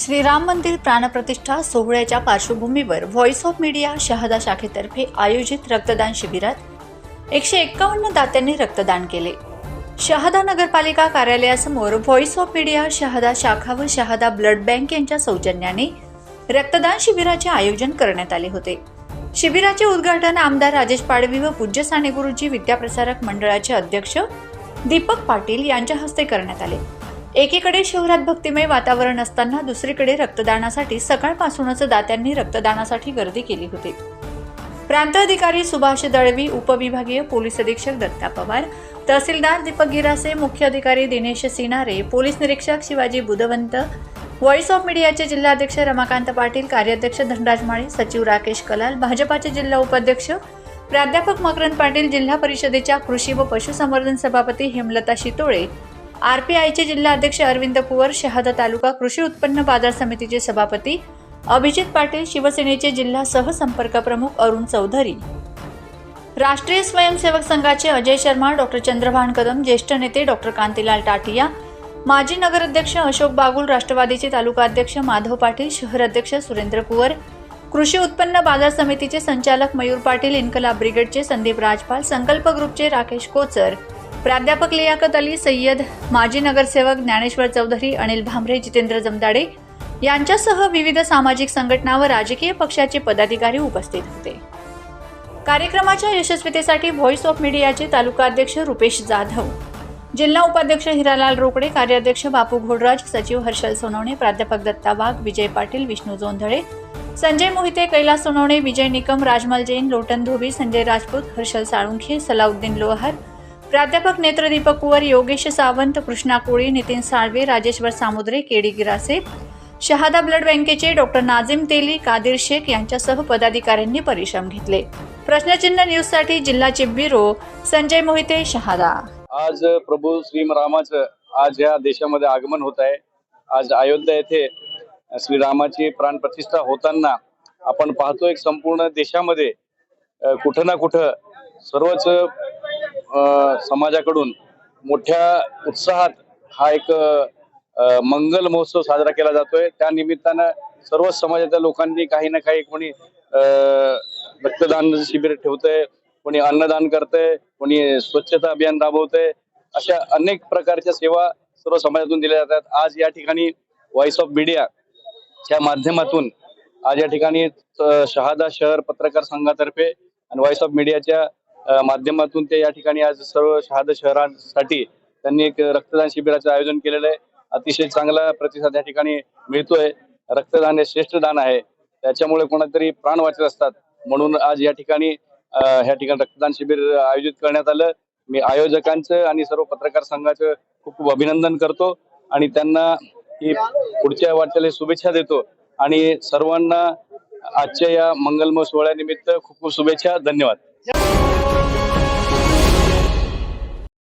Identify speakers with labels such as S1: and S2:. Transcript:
S1: श्रीराम मंदिर प्राणप्रतिष्ठा सोहळ्याच्या पार्श्वभूमीवर व्हॉइस ऑफ मीडिया शहादा शाखेतर्फे आयोजित रक्तदान शिबिरात 151 दात्यांनी रक्तदान केले। शहादा नगरपालिका कार्यालयासमोर व्हॉइस ऑफ मीडिया शहादा शाखा व शहादा ब्लड बँक यांच्या सौजन्याने रक्तदान शिबिराचे आयोजन करण्यात आले होते। शिबिराचे उद्घाटन आमदार राजेश पाडवी व पूज्य साने गुरुजी विद्याप्रसारक मंडळाचे अध्यक्ष दीपक पाटील यांच्या हस्ते करण्यात आले। एकीकडे शहरात भक्तिमय वातावरण असताना दुसरीकडे रक्तदानासाठी सकाळपासूनच दात्यांनी रक्तदानासाठी गर्दी केली होती। प्रांत अधिकारी सुभाष दळवी, उपविभागीय पोलीस अधीक्षक दत्ता पवार, तहसीलदार दीपक गिरासे, मुख्य अधिकारी दिनेश सिनारे, पोलीस निरीक्षक शिवाजी बुधवंत, व्हॉइस ऑफ मीडियाचे जिल्हाध्यक्ष रमाकांत पाटील, कार्याध्यक्ष धनराज माळी, सचिव राकेश कलाल, भाजपाचे जिल्हा उपाध्यक्ष प्राध्यापक मकरंद पाटील, जिल्हा परिषदेच्या कृषी व पशुसंवर्धन सभापती हेमलता शितोळे, आरपीआयचे जिल्हा अध्यक्ष अरविंद कुवर, शहादा तालुका कृषी उत्पन्न बाजार समितीचे सभापती अभिजित पाटील, शिवसेनेचे जिल्हा सहसंपर्क प्रमुख अरुण चौधरी, राष्ट्रीय स्वयंसेवक संघाचे अजय शर्मा, डॉक्टर चंद्रभान कदम, ज्येष्ठ नेते डॉक्टर कांतीलाल टाटिया, माजी नगराध्यक्ष अशोक बागुल, राष्ट्रवादीचे तालुका अध्यक्ष माधव पाटील, शहर अध्यक्ष सुरेंद्र कुवर, कृषी उत्पन्न बाजार समितीचे संचालक मयूर पाटील, इन्कलाब ब्रिगेडचे संदीप राजपाल, संकल्प ग्रुपचे राकेश कोचर, प्राध्यापक लियाकत अली सय्यद, माजी नगरसेवक ज्ञानेश्वर चौधरी, अनिल भांबरे, जितेंद्र जमदाडे यांच्यासह विविध सामाजिक संघटना व राजकीय पक्षाचे पदाधिकारी उपस्थित होते। कार्यक्रमाच्या यशस्वीतेसाठी व्हॉइस ऑफ मीडियाचे तालुका अध्यक्ष रुपेश जाधव, जिल्हा उपाध्यक्ष हिरालाल रोकडे, कार्याध्यक्ष बापू घोडराज, सचिव हर्षल सोनवणे, प्राध्यापक दत्ता वाघ, विजय पाटील, विष्णू जोंधळे, संजय मोहिते, कैलास सोनवणे, विजय निकम, राजमल जैन, लोटन धोबी, संजय राजपूत, हर्षल साळुंखे, सलाउद्दीन लोहार, प्राध्यापक नेत्र दीपक कुवर, योगेश सावंत, कृष्णा कोळी, नितीन साळवे, राजेश्वर सामुद्रे, केडी गिरासे, शहादा ब्लड बँकेचे डॉक्टर नाझिम तेली, कादिर शेख यांच्यासह पदाधिकाऱ्यांनी परिश्रम घेतले। प्रश्नचिन्ह न्यूजसाठी जिल्हा चीफ ब्युरो संजय मोहिते, शहादा।
S2: आज प्रभू श्रीरामाचं आज या देशामध्ये आगमन होत आहे। आज अयोध्या येथे श्रीरामाची प्राणप्रतिष्ठा होताना आपण पाहतोय संपूर्ण देशामध्ये कुठं ना कुठं सर्वच समाजाकडून मोठ्या उत्साहात हा एक मंगल महोत्सव साजरा केला जातोय। त्या निमित्तानं सर्व समाजाच्या लोकांनी काही ना काही, कोणी रक्तदान शिबिर ठेवतंय, कोणी अन्नदान करतंय, कोणी स्वच्छता अभियान राबवतंय, अशा अनेक प्रकारच्या सेवा सर्व समाजातून दिल्या जातात। आज या ठिकाणी व्हॉइस ऑफ मीडियाच्या माध्यमातून आज या ठिकाणी शहादा शहर पत्रकार संघातर्फे आणि व्हॉइस ऑफ मीडियाच्या माध्यमातून ते या ठिकाणी आज सर्व शहादा शहरांसाठी त्यांनी एक रक्तदान शिबिराचं आयोजन केलेलं आहे। अतिशय चांगला प्रतिसाद या ठिकाणी मिळतोय। रक्तदान हे श्रेष्ठ दान आहे, त्याच्यामुळे कोणातरी प्राण वाचत असतात, म्हणून आज या ठिकाणी रक्तदान शिबिर आयोजित करण्यात आलं। मी आयोजकांचं आणि सर्व पत्रकार संघाचं खूप खूप अभिनंदन करतो आणि त्यांना ही पुढच्या वाटचाली शुभेच्छा देतो आणि सर्वांना आजच्या या मंगलमय सोहळ्यानिमित्त खूप खूप शुभेच्छा। धन्यवाद।